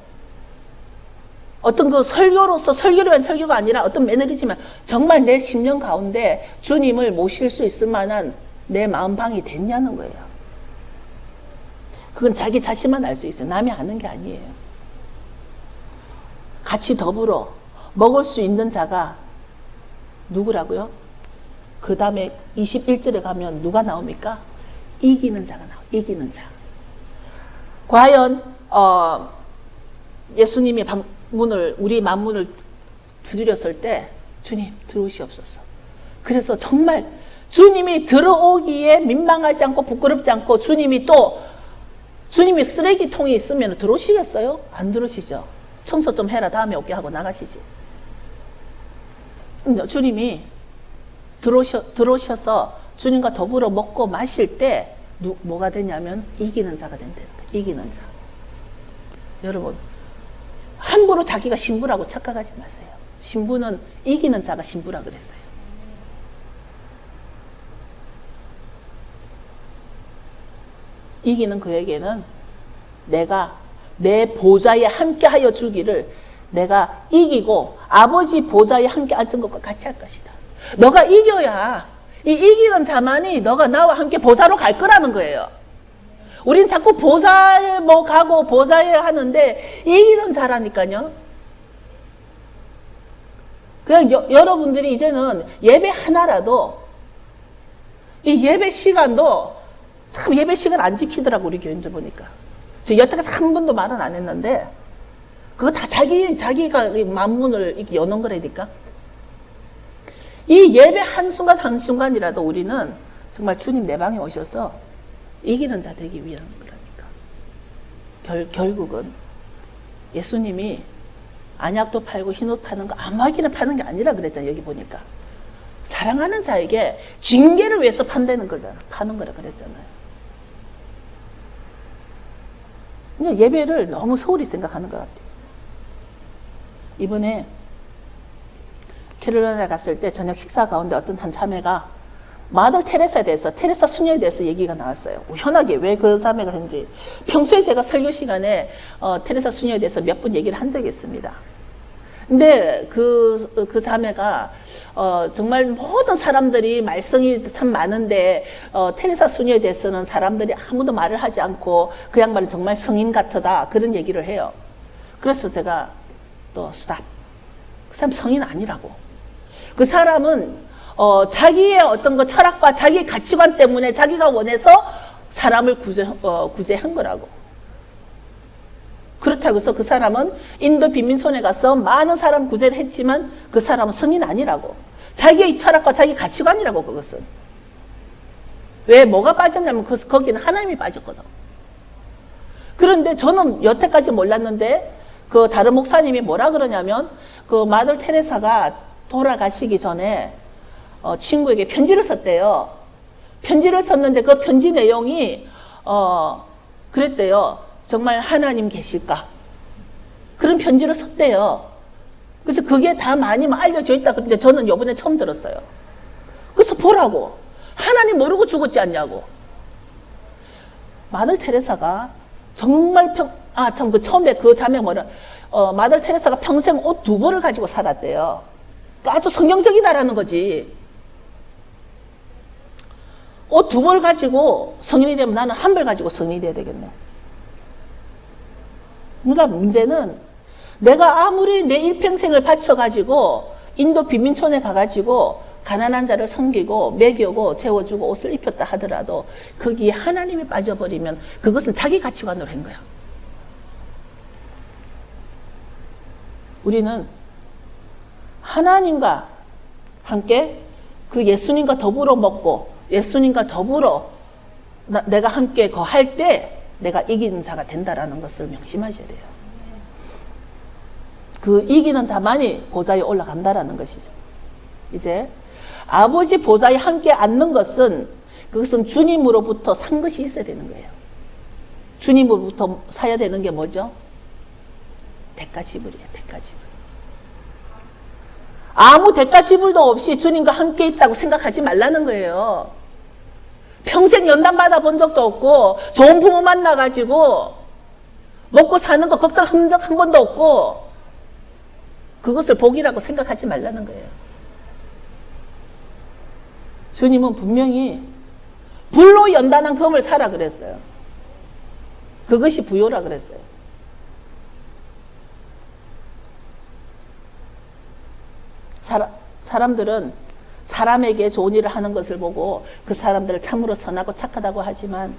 어떤 그 설교로서 설교를 위한 설교가 아니라 어떤 매너리지만 정말 내 심령 가운데 주님을 모실 수 있을 만한 내 마음방이 됐냐는 거예요. 그건 자기 자신만 알 수 있어요. 남이 아는 게 아니에요. 같이 더불어 먹을 수 있는 자가 누구라고요? 그 다음에 21절에 가면 누가 나옵니까? 이기는 자가 나와요. 이기는 자. 과연 예수님이 우리 만문을 두드렸을 때 주님 들어오시옵소서. 그래서 정말 주님이 들어오기에 민망하지 않고 부끄럽지 않고 주님이 쓰레기통이 있으면 들어오시겠어요? 안 들어오시죠. 청소 좀 해라 다음에 올게 하고 나가시지. 주님이 들어오셔서 주님과 더불어 먹고 마실 때 뭐가 되냐면 이기는 자가 된다. 이기는 자. 여러분 함부로 자기가 신부라고 착각하지 마세요. 신부는 이기는 자가 신부라 그랬어요. 이기는 그에게는 내가 내 보좌에 함께하여 주기를 내가 이기고 아버지 보좌에 함께 앉은 것과 같이 할 것이다. 너가 이겨야 이 이기는 자만이 너가 나와 함께 보좌로 갈 거라는 거예요. 우린 자꾸 보좌에 가고 보좌에 하는데 이기는 자라니까요. 그냥 여러분들이 이제는 예배 하나라도 이 예배 시간도 참 예배 시간 안 지키더라고 우리 교인들 보니까. 저 여태까지 한 번도 말은 안 했는데 그거 다 자기가 만문을 이렇게 여는 거라니까. 이 예배 한순간 한순간이라도 우리는 정말 주님 내 방에 오셔서 이기는 자 되기 위한 거라니까. 결국은 예수님이 안약도 팔고 흰옷 파는 거 아무하기나 파는 게 아니라 그랬잖아요. 여기 보니까 사랑하는 자에게 징계를 위해서 판다는 거잖아. 파는 거라 그랬잖아요. 그냥 예배를 너무 소홀히 생각하는 것 같아요. 이번에 캐롤라이나 갔을 때 저녁 식사 가운데 어떤 한 자매가 마더 테레사에 대해서, 테레사 수녀에 대해서 얘기가 나왔어요. 우연하게 왜 그 자매가 했는지. 평소에 제가 설교 시간에 테레사 수녀에 대해서 몇 번 얘기를 한 적이 있습니다. 근데 그 자매가 정말 모든 사람들이 말썽이 참 많은데 테레사 수녀에 대해서는 사람들이 아무도 말을 하지 않고 그 양반은 정말 성인 같다 그런 얘기를 해요. 그래서 제가 또 스탑. 그 사람 성인 아니라고. 그 사람은 자기의 어떤 그 철학과 자기의 가치관 때문에 자기가 원해서 사람을 구제한 거라고. 그렇다고 해서 그 사람은 인도 빈민촌에 가서 많은 사람 구제를 했지만 그 사람은 성인 아니라고. 자기의 철학과 자기 가치관이라고 그것은. 왜 뭐가 빠졌냐면 거기는 하나님이 빠졌거든. 그런데 저는 여태까지 몰랐는데 그 다른 목사님이 뭐라 그러냐면 그 마더 테레사가 돌아가시기 전에 친구에게 편지를 썼대요. 편지를 썼는데 그 편지 내용이 그랬대요. 정말 하나님 계실까? 그런 편지를 썼대요. 그래서 그게 다 많이 알려져 있다 그런데 저는 이번에 처음 들었어요. 그래서 보라고. 하나님 모르고 죽었지 않냐고. 마더 테레사가 정말 그 처음에 그 자매 마더 테레사가 평생 옷 2벌을 가지고 살았대요. 아주 성경적이다라는 거지. 옷 2벌 가지고 성인이 되면 나는 1벌 가지고 성인이 돼야 되겠네. 그러니까 문제는 내가 아무리 내 일평생을 바쳐가지고 인도 빈민촌에 가가지고 가난한 자를 섬기고 먹이고 재워주고 옷을 입혔다 하더라도 거기에 하나님이 빠져버리면 그것은 자기 가치관으로 한 거야. 우리는 하나님과 함께 그 예수님과 더불어 먹고 예수님과 더불어 내가 함께 거할 때 내가 이기는 자가 된다라는 것을 명심하셔야 돼요. 그 이기는 자만이 보좌에 올라간다라는 것이죠. 이제 아버지 보좌에 함께 앉는 것은 그것은 주님으로부터 산 것이 있어야 되는 거예요. 주님으로부터 사야 되는 게 뭐죠? 대가 지불이에요. 대가 지불. 아무 대가 지불도 없이 주님과 함께 있다고 생각하지 말라는 거예요. 평생 연단 받아본 적도 없고 좋은 부모 만나가지고 먹고 사는 거 걱정한 적 한 번도 없고 그것을 복이라고 생각하지 말라는 거예요. 주님은 분명히 불로 연단한 금을 사라 그랬어요. 그것이 부요라 그랬어요. 사람들은 사람에게 좋은 일을 하는 것을 보고 그 사람들을 참으로 선하고 착하다고 하지만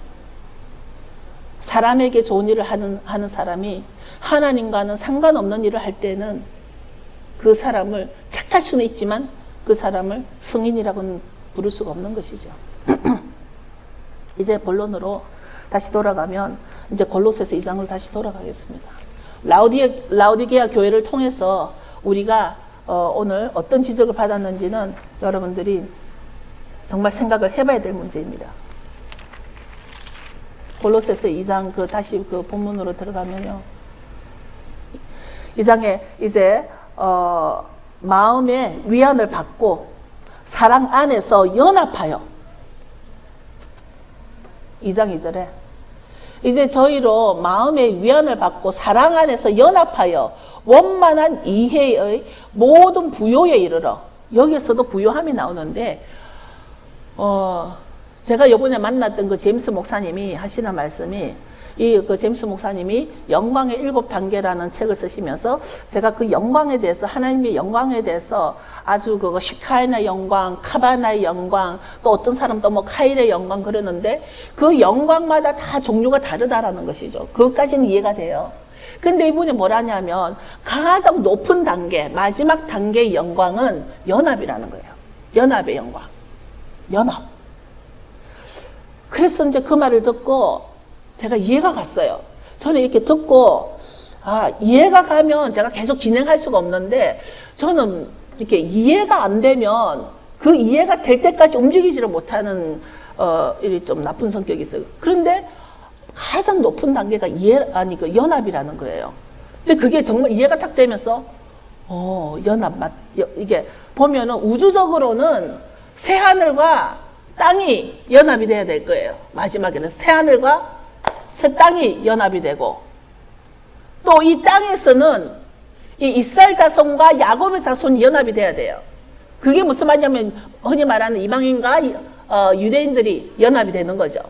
사람에게 좋은 일을 하는 사람이 하나님과는 상관없는 일을 할 때는 그 사람을 착할 수는 있지만 그 사람을 성인이라고는 부를 수가 없는 것이죠. 이제 본론으로 다시 돌아가면 이제 골로새서 2장으로 다시 돌아가겠습니다. 라우디게아 교회를 통해서 우리가 오늘 어떤 지적을 받았는지는 여러분들이 정말 생각을 해봐야 될 문제입니다. 골로새서 2장 다시 그 본문으로 들어가면요. 2장에 이제 마음의 위안을 받고 사랑 안에서 연합하여 2장 2절에 이제 저희로 마음의 위안을 받고 사랑 안에서 연합하여 원만한 이해의 모든 부요에 이르러 여기에서도 부요함이 나오는데 제가 이번에 만났던 그 제임스 목사님이 하시는 말씀이 그 제임스 목사님이 영광의 7단계라는 책을 쓰시면서 제가 그 영광에 대해서 하나님의 영광에 대해서 아주 그거 시카이나의 영광, 카바나의 영광, 또 어떤 사람도 뭐 카일의 영광 그러는데 그 영광마다 다 종류가 다르다라는 것이죠. 그것까지는 이해가 돼요. 근데 이분이 뭐라냐면 가장 높은 단계, 마지막 단계의 영광은 연합이라는 거예요. 연합의 영광. 연합. 그래서 이제 그 말을 듣고 제가 이해가 갔어요. 저는 이렇게 듣고 이해가 가면 제가 계속 진행할 수가 없는데 저는 이렇게 이해가 안 되면 그 이해가 될 때까지 움직이지를 못하는 좀 나쁜 성격이 있어요. 그런데 가장 높은 단계가 그 연합이라는 거예요. 근데 그게 정말 이해가 딱 되면서 연합 이게 보면은 우주적으로는 새하늘과 땅이 연합이 돼야 될 거예요. 마지막에는 새하늘과 새 땅이 연합이 되고 또 이 땅에서는 이 이스라엘 자손과 야곱의 자손이 연합이 돼야 돼요. 그게 무슨 말이냐면 흔히 말하는 이방인과 유대인들이 연합이 되는 거죠.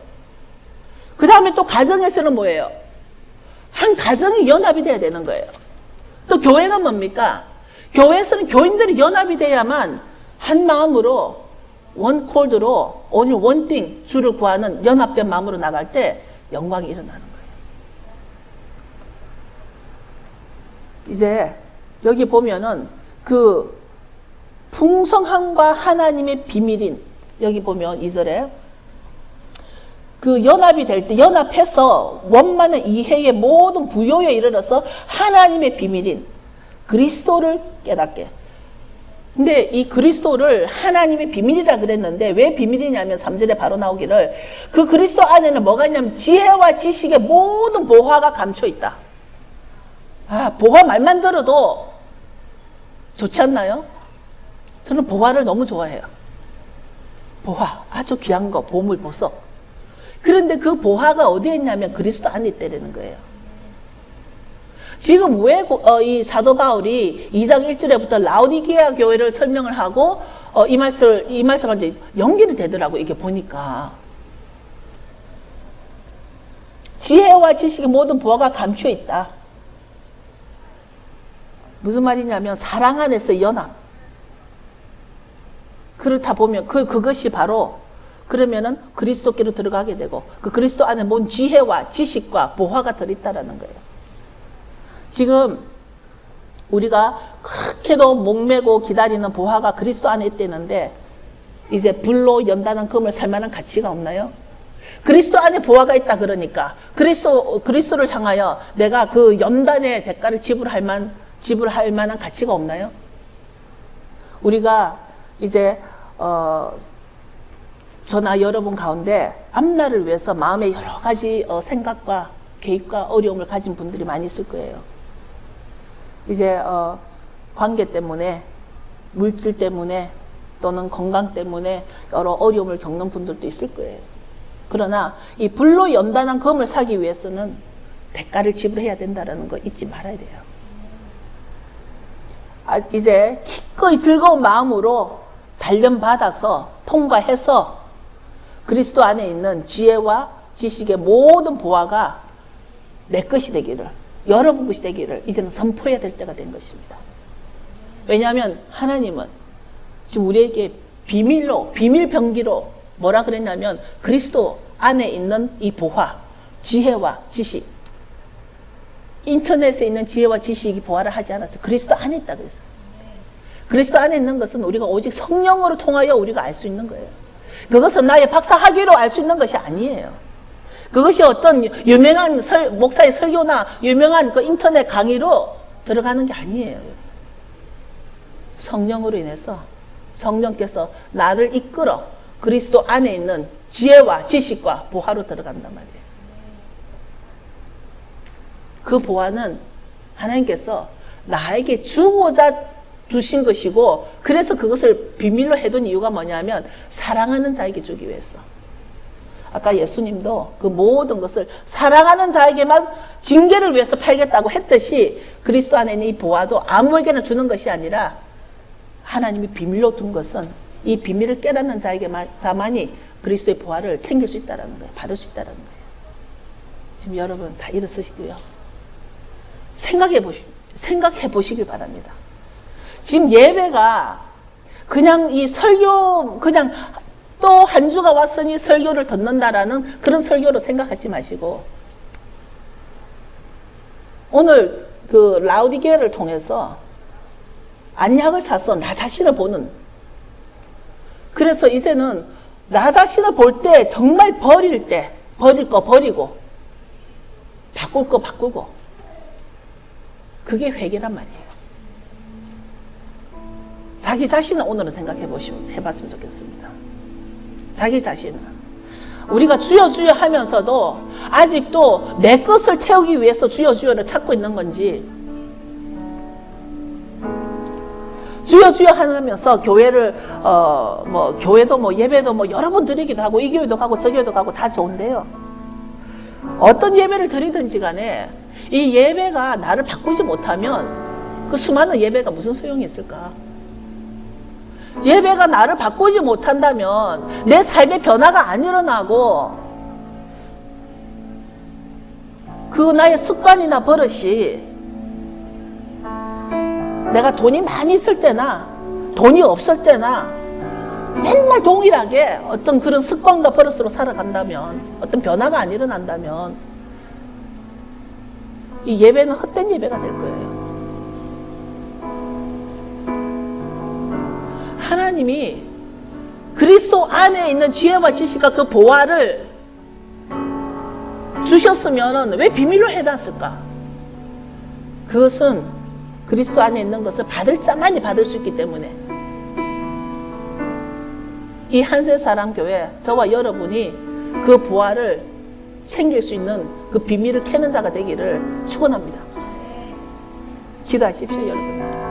그 다음에 또 가정에서는 뭐예요? 한 가정이 연합이 돼야 되는 거예요. 또 교회는 뭡니까? 교회에서는 교인들이 연합이 돼야만 한 마음으로 원콜드로 오늘 원띵 주를 구하는 연합된 마음으로 나갈 때 영광이 일어나는 거예요. 이제 여기 보면은 그 풍성함과 하나님의 비밀인 여기 보면 2절에 그 연합이 될 때 연합해서 원만한 이해의 모든 부요에 이르러서 하나님의 비밀인 그리스도를 깨닫게. 근데 이 그리스도를 하나님의 비밀이라 그랬는데 왜 비밀이냐면 3절에 바로 나오기를 그 그리스도 안에는 뭐가 있냐면 지혜와 지식의 모든 보화가 감춰 있다. 보화 말만 들어도 좋지 않나요? 저는 보화를 너무 좋아해요. 보화 아주 귀한 거 보물 보석. 그런데 그 보화가 어디에 있냐면 그리스도 안에 있다는 거예요. 지금 왜 이 사도 바울이 2장 1절에부터 라우디게아 교회를 설명을 하고 이 말씀과 이제 연결이 되더라고요. 이게 보니까. 지혜와 지식의 모든 보화가 감춰 있다. 무슨 말이냐면 사랑 안에서 연합. 그렇다 보면 그것이 바로 그러면은 그리스도께로 들어가게 되고 그 그리스도 안에 뭔 지혜와 지식과 보화가 들어있다라는 거예요. 지금 우리가 그렇게도 목매고 기다리는 보화가 그리스도 안에 있다는데 이제 불로 연단한 금을 살 만한 가치가 없나요? 그리스도 안에 보화가 있다 그러니까 그리스도를 향하여 내가 그 연단의 대가를 지불할 만한 가치가 없나요? 우리가 이제 저나 여러분 가운데 앞날을 위해서 마음에 여러 가지 생각과 계획과 어려움을 가진 분들이 많이 있을 거예요. 이제 관계 때문에 물질 때문에 또는 건강 때문에 여러 어려움을 겪는 분들도 있을 거예요. 그러나 이 불로 연단한 검을 사기 위해서는 대가를 지불해야 된다는 거 잊지 말아야 돼요. 이제 기꺼이 즐거운 마음으로 단련받아서 통과해서 그리스도 안에 있는 지혜와 지식의 모든 보화가 내 것이 되기를, 여러분 것이 되기를 이제는 선포해야 될 때가 된 것입니다. 왜냐하면 하나님은 지금 우리에게 비밀로, 비밀 병기로 뭐라 그랬냐면 그리스도 안에 있는 이 보화, 지혜와 지식, 인터넷에 있는 지혜와 지식이 보화를 하지 않았어요. 그리스도 안에 있다 그랬어요. 그리스도 안에 있는 것은 우리가 오직 성령으로 통하여 우리가 알 수 있는 거예요. 그것은 나의 박사 학위로 알 수 있는 것이 아니에요. 그것이 어떤 유명한 목사의 설교나 유명한 그 인터넷 강의로 들어가는 게 아니에요. 성령으로 인해서 성령께서 나를 이끌어 그리스도 안에 있는 지혜와 지식과 보화로 들어간단 말이에요. 그 보화는 하나님께서 나에게 주고자 주신 것이고, 그래서 그것을 비밀로 해둔 이유가 뭐냐면 사랑하는 자에게 주기 위해서. 아까 예수님도 그 모든 것을 사랑하는 자에게만 징계를 위해서 팔겠다고 했듯이 그리스도 안에 있는 이 보화도 아무에게나 주는 것이 아니라 하나님이 비밀로 둔 것은 이 비밀을 깨닫는 자만이 그리스도의 보화를 챙길 수 있다는 거예요. 받을 수 있다는 거예요. 지금 여러분 다 일어서시고요. 생각해 보시길 바랍니다. 지금 예배가 그냥 이 설교, 그냥 또 한 주가 왔으니 설교를 듣는다라는 그런 설교로 생각하지 마시고, 오늘 그 라우디게를 통해서 안약을 사서 나 자신을 보는, 그래서 이제는 나 자신을 볼 때 정말 버릴 거 버리고 바꿀 거 바꾸고, 그게 회개란 말이에요. 자기 자신을 오늘은 해봤으면 좋겠습니다. 자기 자신은. 우리가 주여 주여 하면서도 아직도 내 것을 채우기 위해서 주여 주여를 찾고 있는 건지, 주여 주여 하면서 교회를 교회도 예배도 여러 번 드리기도 하고, 이 교회도 가고 저 교회도 가고 다 좋은데요, 어떤 예배를 드리든지 간에 이 예배가 나를 바꾸지 못하면 그 수많은 예배가 무슨 소용이 있을까? 예배가 나를 바꾸지 못한다면 내 삶의 변화가 안 일어나고 그 나의 습관이나 버릇이 내가 돈이 많이 있을 때나 돈이 없을 때나 맨날 동일하게 어떤 그런 습관과 버릇으로 살아간다면, 어떤 변화가 안 일어난다면 이 예배는 헛된 예배가 될 거예요. 하나님이 그리스도 안에 있는 지혜와 지식과 그 보화를 주셨으면 왜 비밀로 해놨을까? 그것은 그리스도 안에 있는 것을 받을 자만이 받을 수 있기 때문에 이 한세사랑교회 저와 여러분이 그 보화를 챙길 수 있는 그 비밀을 캐는 자가 되기를 축원합니다. 기도하십시오, 여러분.